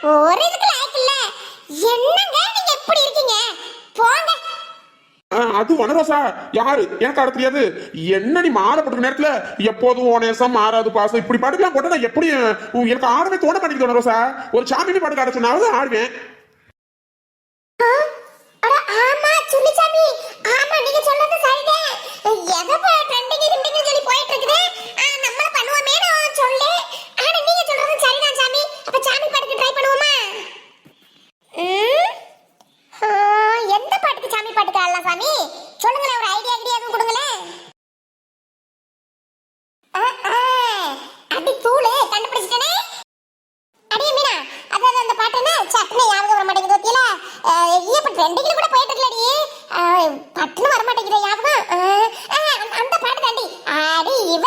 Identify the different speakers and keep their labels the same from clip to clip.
Speaker 1: ஒரு இதுக்கு லாய்க்கு இல்ல. என்னங்க நீங்க எப்படி இருக்கீங்க? போங்க.
Speaker 2: அது வனரோசா யாரு எனக்கு அட தெரியாது. என்ன நீ மாலை போட்டுக்க நேரத்துல எப்போதும் ஓனேசம் மாறாது பாசம் இப்படி பாட்டுக்கலாம் போட்டு நான் எப்படி எனக்கு ஆடவே தோண பண்ணிக்க வனரோசா. ஒரு சாமி பாட்டு ஆட சொன்னாவது ஆடுவேன்.
Speaker 1: ஆமா சுனிசாமி, ஆமா நீங்க சொல்றது சரிதான். எதோ ட்ரெண்டிங் கிண்டிங் சொல்லி போயிட்டு இருக்குது. நம்ம பண்ணுவோமேனு சொல்லு. ஆனா நீங்க சொல்றது சரிதான் சாமி. அப்ப சாமி பாட்டுக்கு ட்ரை பண்ணுவோமா? எந்த பாட்டுக்கு சாமி பாட்டுக்கு ஆடலாம் சாமி? சொல்லுங்களேன், ஒரு ஐடியா எதுவும் கொடுங்களேன். அடி தூளு கண்டுபிடிச்சிட்டனே. அடியே மீனா, அதாவது அந்த பாட்டு என்ன சட்னி ஞாபகம் வர மாட்டேங்குது பத்தியில. இப்ப ட்ரெண்டிங்ல கூட போயிட்டு இருக்கலடி. பட்டுன்னு வர மாட்டேங்குது ஞாபகம். அந்த பாட்டு தாண்டி. அடி இவ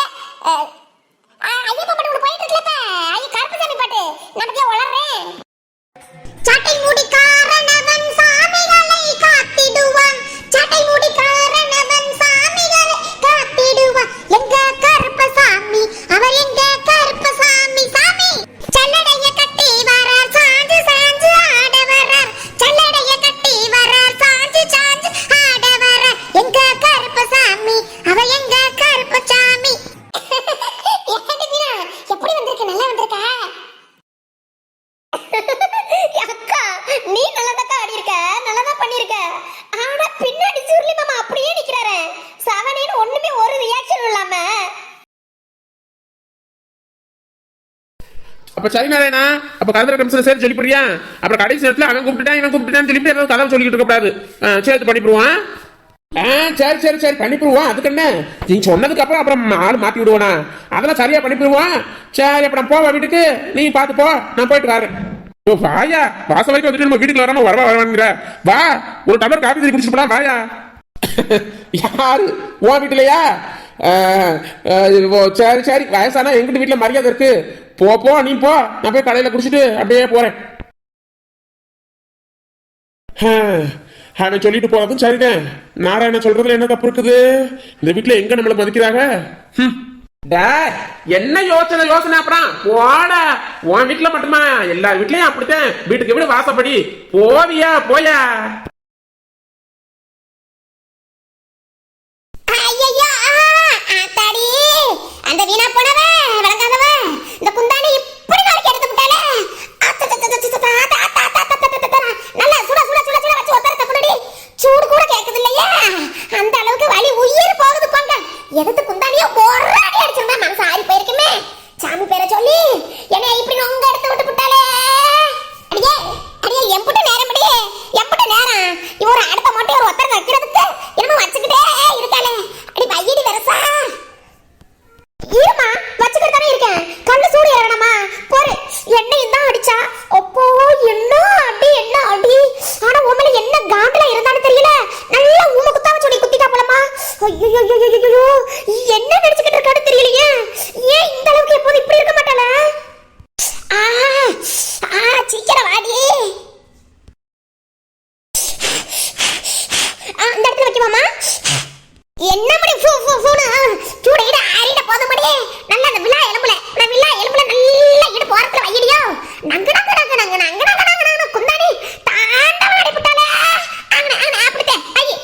Speaker 1: ஐயப்ப பாட்டு கூட போயிட்டு இருக்கலப்ப. ஐய கருப்பசாமி பாட்டு நமக்கே வளர்றேன். சட்டை முடி காரணவன் சாமிகளை காத்திடுவான். சட்டை முடி காரணவன் சாமிகளை காத்திடுவான். எங்க கருப்பசாமி, அவர் எங்க கருப்பசாமி சாமி. சல்லடைய கட்டி வரார், சாஞ்சு சாஞ்சு ஆட வரார். சல்லடைய கட்டி வரார், சாஞ்சு சாஞ்சு ஆட வரார். எங்க கருப்பசாமி, அவர் எங்க கருப்பசாமி. எப்படி வந்திருக்க? நல்லா வந்திருக்கா அக்கா? நீ நல்லதா ஆடி இருக்க, நல்லதா பண்ணிருக்க. ஆனா பின்னாடி சுருளி மாமா அப்படியே நிக்கிறாரு. சவனேன்னு ஒண்ணுமே ஒரு ரியாக்ஷன் இல்லாம.
Speaker 2: அப்ப சரி நாராயணா, அப்ப கலந்துர கமிஷன் சரி சொல்லி போறியா? அப்புறம் கடைசி நேரத்துல அவன் கூப்பிட்டுட்டான் இவன் கூப்பிட்டுட்டான்னு சொல்லிட்டு ஏதாவது கதை சொல்லிட்டு இருக்க கூடாது. சேர்த்து பண்ணிடுவான். சரி சரி சரி பண்ணிடுவான். அதுக்கு என்ன நீ சொன்னதுக்கு அப்புறம் ஆள் மாத்தி விடுவானா? அதெல்லாம் சரியா பண்ணிடுவான். சரி அப்ப நான் போவா வீட்டுக்கு, நீ பாத்து போ, நான் போயிட்டு வரேன். வாயா, வாச வரைக்கும் வந்துட்டு நம்ம வீட்டுக்குள்ள வராம வரவாங்கிற வா, ஒரு டம்ளர் காபி தண்ணி குடிச்சுட்டு போலாம் வாயா. யாரு உன் வீட்டுலயா? சரி சரி, வயசானா எங்கிட்ட வீட்டுல மரியாதை இருக்கு. போ நீ போ, நான் போய் கடையில குடிச்சிட்டு அப்படியே போறேன். அவன் சொல்லிட்டு போறதும் சரிதான். நாராயண சொல்றதுல என்ன தப்பு இருக்குது? இந்த வீட்டுல எங்க நம்மள மதிக்கிறாங்க? என்ன யோசனை அப்புறம் போட. உன் வீட்டுல மட்டுமா, எல்லா வீட்லயும் அப்படித்தான். வீட்டுக்கு வீடு வாசப்படி. போவியா போயா?
Speaker 1: அந்த வீணா போனவ வளர்க்காதவ இந்த குந்தாணி இப்படி நாளைக்கு எடுத்து விட்டாலே. நல்லா சுட சுட சுட சுட வச்சு ஒத்தர தப்புடி. சூடு கூட கேக்குது இல்லையா? அந்த அளவுக்கு வலி உயிர் போகுது போங்க. எடுத்து குந்தாணிய ஒரடி அடிச்சிருந்தா மனசு ஆறி போயிருக்குமே. சாமி பேரை சொல்லி என்ன இப்படி நொங்க எடுத்து விட்டு விட்டாலே. அடியே அடியே எம்புட்டு நேரம் அடியே எம்புட்டு நேரம். இவ ஒரு அடுத்த மட்டும் ஒரு ஒத்தர வைக்கிறதுக்கு என்னமோ வச்சுக்கிட்டே இருக்காளே. அடி வையடி வரசா இருமா, வச்சுக்கிட்டு தானே இருக்கேன். கண்ணு சூடு இறங்கணுமா? போரு எண்ணெயும் தான் அடிச்சா. அப்போ என்ன அடி என்ன அடி. ஆனா உண்மையில என்ன காண்டுல இருந்தான்னு தெரியல. நல்லா ஊம குத்தாவ சொல்லி குத்திட்டா போலமா. ஐயோ என்ன நினைச்சுக்கிட்டு இருக்கான்னு தெரியலையே. ஏன் இந்த அளவுக்கு எப்போது இப்படி இருக்க மாட்டாளா? சீக்கிரம் வாடி. அந்த இடத்துல வைக்குமாமா? என்ன மணி சூட இட ஆறிட போத மணி. நல்ல அந்த விழா எலும்புல நல்ல இடு போறதுல வையடியோ. நங்க குந்தாடி தாண்டவ அடிபட்டாலே. அப்படித்தே ஐயே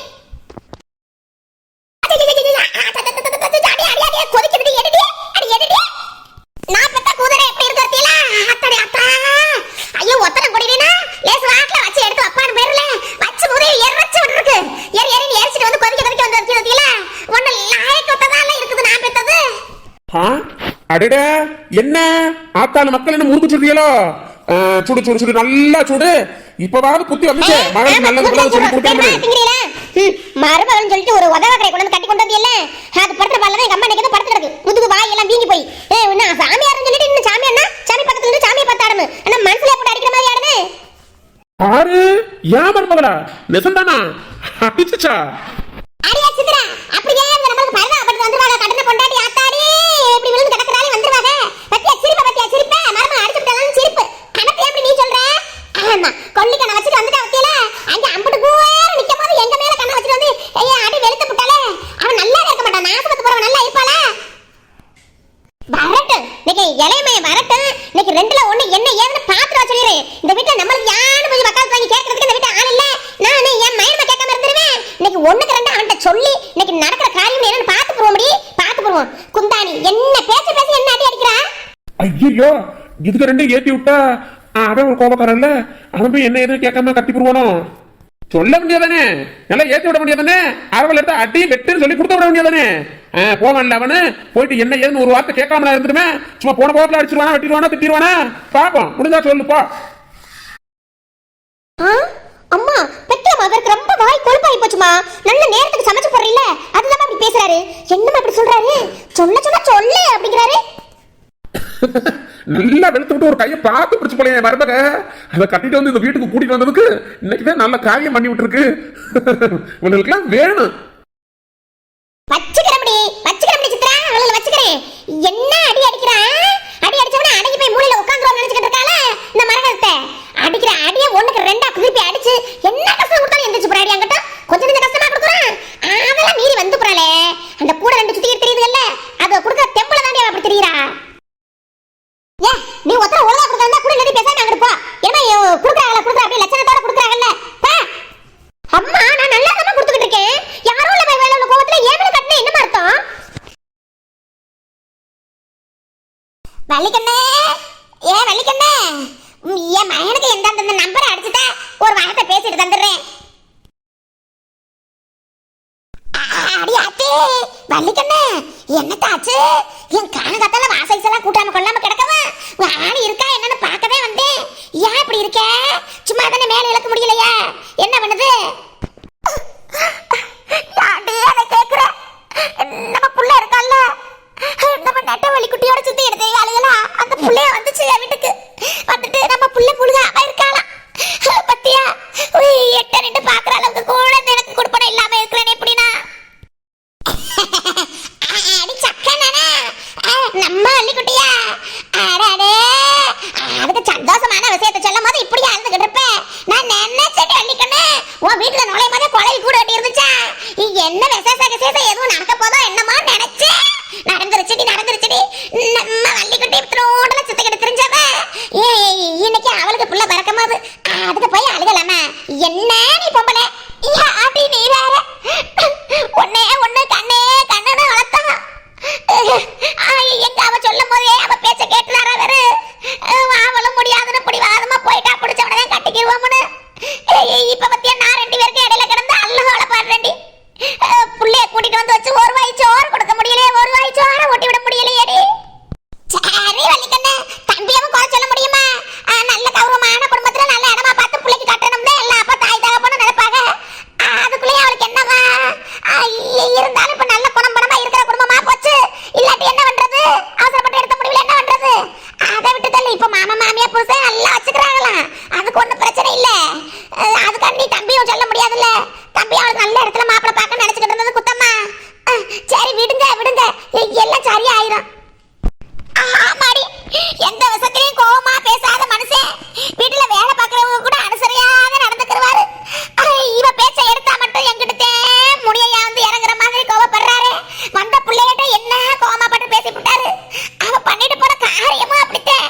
Speaker 1: கொதிக்குது. எடுடி அடி எடுடி. நான் பெத்த கூதரை எப்படி இருக்கறதீல? அத்தடி அத்தா. ஐயோ ஒத்தனை கொடிவேனா லேச வாட்ல வச்சு எடுத்து அப்பான்னு பேர்ல வச்சு முறை எறச்சு விட்டுருக்கு. எரி எரிச்சிட்டு வந்து கொதிக்க வந்து வச்சிருந்தீல. ஒண்ணு லாயக்கு ஒத்ததால இருக்குது நான் பெத்தது.
Speaker 2: அடடே என்ன ஆத்தாள மக்கள் என்ன முறுக்கு சொல்றீங்களோ? சுடு சுடு சுடு நல்லா சுடு. இப்பவாவது புத்தி வந்துச்சு. மகன் நல்லது சொல்லி கொடுக்கறீங்களா?
Speaker 1: மரபவன் சொல்லிட்டு ஒரு உதவக்கரை கொண்டு கட்டி கொண்டு வந்தியல்ல. அது படுற பால்ல எங்க அம்மா நிக்கது படுத்து கிடக்கு. முதுகு வாய் எல்லாம் வீங்கி போய். இன்னும் சாமியார்னு சொல்லிட்டு இன்னும் சாமியார்னா சாமி பக்கத்துல இருந்து சாமியை பார்த்து ஆடணும். ஆனா மனசுல போட்டு அடிக்கிற மாதிரி ஆடணும்.
Speaker 2: ஆறு ஏன் மருமகளா? நெசந்தானா அடிச்சுச்சா?
Speaker 1: அடியா சித்ரா, அப்படியே நமக்கு பரதா அப்படி வந்துவாங்க. கடன பொண்டாட்டி ஆத்தாடி இப்படி விழுந்து கிடக்குறாலே வந்துருவாங்க. பத்தியா சிரிப்ப மரமா அடிச்சு விட்டாலும் சிரிப்பு. கணக்கு எப்படி நீ சொல்ற? ஆமா கொல்லிக்கண வச்சுட்டு வந்துட்டா வத்தியல. அங்க அம்புட்டு கூவேற நிக்கும்போது எங்க மேல கண்ண வச்சுட்டு வந்து அடி வெளுத்து விட்டாலே. அவன் நல்லா இருக்க மாட்டான். நாசத்துக்கு போறவன் நல்லா இருப்பாளா? வரட்டும் இன்னைக்கு இளையமைய வரட்டும். இன்னைக்கு ரெண்டுல ஒண்ணு என்ன ஏன்னு பாத்துட்டு சொல்லிடுறேன்.
Speaker 2: ஐயோ இதுக்கு ரெண்டும் ஏத்தி விட்டா அவன் ஒரு கோபக்காரன்ல அவன் போய் என்ன எதுவும் கேட்காம கட்டி போடுவானோ. சொல்ல முடியாதானே, நல்லா ஏத்தி விட முடியாதானே, அரவல் எடுத்து அடி வெட்டுன்னு சொல்லி கொடுத்த விட முடியாதானே. போவான்ல அவனு போயிட்டு என்ன ஏதுன்னு ஒரு வார்த்தை கேட்காம இருந்துட்டுமே சும்மா போன போகல அடிச்சிருவானா வெட்டிடுவானா திட்டிடுவானா பாப்போம். முடிஞ்சா சொல்லுப்பா.
Speaker 1: அம்மா பெற்ற மகருக்கு ரொம்ப வாய் கொழுப்பாகி போச்சுமா. நல்ல நேரத்துக்கு சமைச்சு போடுறீல்ல அதுதான் அப்படி பேசுறாரு. என்னமா அப்படி சொல்றாரு? சொல்ல சொன்னா சொல்லு அப்படிங்கிறாரு.
Speaker 2: நல்லா வெளுத்து விட்டு ஒரு கையை பார்த்து பிடிச்சு போல மருமக அதை கட்டிட்டு வந்து இந்த வீட்டுக்கு கூட்டிட்டு வந்ததுக்கு இன்னைக்குதான் நல்ல காரியம் பண்ணி விட்டுருக்கு. உங்களுக்குலாம் வேணும்.
Speaker 1: வச்சுக்கிறேன் சித்ரா, அவளை வச்சுக்கிறேன். என்ன அடி அடிக்கிறான்? அடி அடிச்சவன அடங்கி போய் மூலையில உட்கார்ந்துருவான்னு நினைச்சிட்டு இருக்கால இந்த மரகத்தை. அடிக்கிற அடிய ஒண்ணுக்கு ரெண்டா திருப்பி அடிச்சு என்ன கஷ்டம் கொடுத்தாலும் எந்திரிச்சு போறாடி. அங்கிட்ட கொஞ்சம் கொஞ்சம் கஷ்டமா கொடுக்குறான். அதெல்லாம் மீறி வந்து போறாளே. அந்த கூட ரெண்டு சுத்திக்கிட்டு தெரியுதுல்ல அதை கொடுக்குற தெம்பளை தாண்டி அவ அப்படி தெரியுறா. ஏ நீ ஒருத்தர ஒழுங்கா கொடுத்தா கூட நடி பேசாம அங்கிட்டு போ. ஏன்னா கொடுக்குறாங்களா அப்படியே லட்சணத்தோட கொடுக்குறாங்கல்ல. அம்மா நான் நல்லா தான் கொடுத்துக்கிட்டு இருக்கேன். யாரும் இல்ல வேலை உள்ள கோவத்துல ஏமல கட்டின என்ன அர்த்தம்? வள்ளிக்கண்ணே வள்ளிக்கண்ணே என் மகனுக்கு எந்த அந்த நம்பரை அடிச்சுட்டா ஒரு வார்த்தை பேசிட்டு தந்துடுறேன். அடியாத்தே வள்ளிக்கண்ணே என்னத்தாச்சு? என் காணகத்தால வாசைசெல்லாம் கூட்டாம கொள்ளாம கிடக்கவா ஆணி இருக்கா என்னன்னு பார்க்கவே வந்தேன். ஏன் இப்படி இருக்க? சும்மா தானே மேல இழக்க முடியலையா? என்ன பண்ணுது? நம்ம புள்ள இருக்கல்ல நம்ம நெட்டவள்ளி குட்டியோட சுத்தி எடுத்து அலையலா அந்த புள்ளைய வந்துச்சு என் வீட்டுக்கு வந்துட்டு நம்ம புள்ள புழுக அவ இருக்காளாம். பத்தியா எட்ட நின்று பாக்குற அளவுக்கு கூட எனக்கு கொடுப்பன இல்லாம இருக்கிறேன். எப்படின்னா அடி சக்கனானே நம்ம வள்ளி குட்டியா அடடே அதுக்கு சந்தோஷமான விஷயத்தை சொல்லும் போது இப்படி அழுதுகிட்டு இருப்பேன். நான் நினைச்சேன் வள்ளிக்கண்ணே உன் வீட்டுல நுழையும் போதே கொலை கூட வெட்டி இருந்துச்சா என்ன விசேஷம் எதுவும் நடக்க போதோ என்னமா நினைச்சேன். நடந்துருச்சுடி நம்ம வள்ளிக்குட்டி ரோட்ல சுத்திக்கிட்டு தெரிஞ்சவ இன்னைக்கு அவளுக்கு புள்ள பறக்கும்போது அதுக்கு போய் அழுகலாமா? என்ன நீ பொம்பளை அப்படி நீ வேற ஒண்ணு கண்ணு வளர்த்தான். எங்க அவ சொல்லும் போதே அவ பேச்ச கேட்டுனாரா வேற அவளும் முடியாதுன்னு பிடிவாதமா போயிட்டா பிடிச்சவனே கட்டிக்கிடுவோம்னு. இப்ப பத்தியா நான் 2 பேருக்கு இடையில கிடந்து அல்ல பாடுறேன்டி. புள்ளைய கூட்டிட்டு வந்து வச்சு ஒரு வாய் சோறு கொடுக்க முடியலையே, ஒரு வாய் சோற ஓட்டி விட முடியலையேடி. சரி வள்ளிக்கண்ணே தம்பியாவும் குறை சொல்ல முடியுமா? நல்ல கௌரவமான குடும்பத்துல நல்ல இடமா பார்த்து பிள்ளைக்கு கட்டணும்னு எல்லாம் அப்பா தாய் தகப்பன்னு நினைப்பாங்க. அதுக்குள்ளேயே அவளுக்கு என்னவா இருந்தாலும் இப்ப நல்ல குணம்பணமா இருக்கிற குடும்பமா போச்சு. இல்லாட்டி என்ன பண்றது? அவசரப்பட்டு எடுத்த முடிவுல என்ன பண்றது? அதை விட்டு தள்ளி இப்ப மாமா மாமியா புருஷன் நல்லா வச்சுக்கிறாங்களாம். அதுக்கு ஒண்ணும் பிரச்சனை இல்ல. அதுக்காண்டி தம்பியும் சொல்ல முடியாதுல்ல. தம்பி அவளுக்கு நல்ல இடத்துல மாப்பிளை பார்க்க நினைச்சுக்கிட்டு இருந்தது குத்தம்மா. சரி விடுங்க எல்லாம் சரியா ஆயிரும். ஆமாடி எந்த விஷயத்திலையும் கோவமா பேசாத மனுஷன் வீட்டுல வேலை பார்க்கறவங்க கூட அனுசரியாக நடந்துக்கிறாரு. இவ பேச்ச எடுத்தா மட்டும் எங்கிட்டே முடியா வந்து இறங்குற மாதிரி கோவப்படுறாரு. வந்த பிள்ளைகிட்ட என்ன கோவமா பட்டு பேசி விட்டாரு. அவ பண்ணிட்டு போற காரியமும் அப்படித்தான்.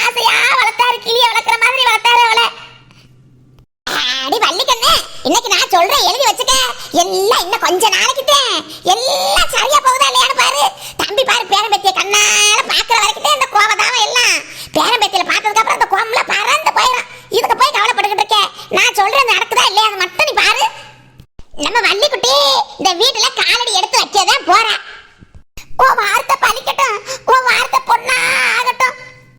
Speaker 1: ஆசையா வளர்த்தாரு, கிளிய வளர்க்குற மாதிரி வளர்த்தாரு அவளை. அடி வள்ளிக்கண்ணே இன்னைக்கு நான் சொல்றேன் எழுதி வச்சுக்க. எல்லாம் இன்னும் கொஞ்ச நாளைக்கு எல்லாம் சரியா போகுதா இல்லையான்னு பாரு. தம்பி பாரு பேரம்பேத்திய கண்ணால பாக்குற வரைக்கும் இந்த கோவதாம எல்லாம் பேரம்பேத்தியில பார்த்ததுக்கு அப்புறம் அந்த கோவம்ல பறந்து போயிடும். இதுக்கு போய் கவலைப்பட்டுக்கிட்டு இருக்கேன். நான் சொல்றது நடக்குதா இல்லையா அது மட்டும் நீ பாரு. நம்ம வள்ளிக்குட்டி இந்த வீட்டுல காலடி எடுத்து வைக்கதான் போறா. ஓ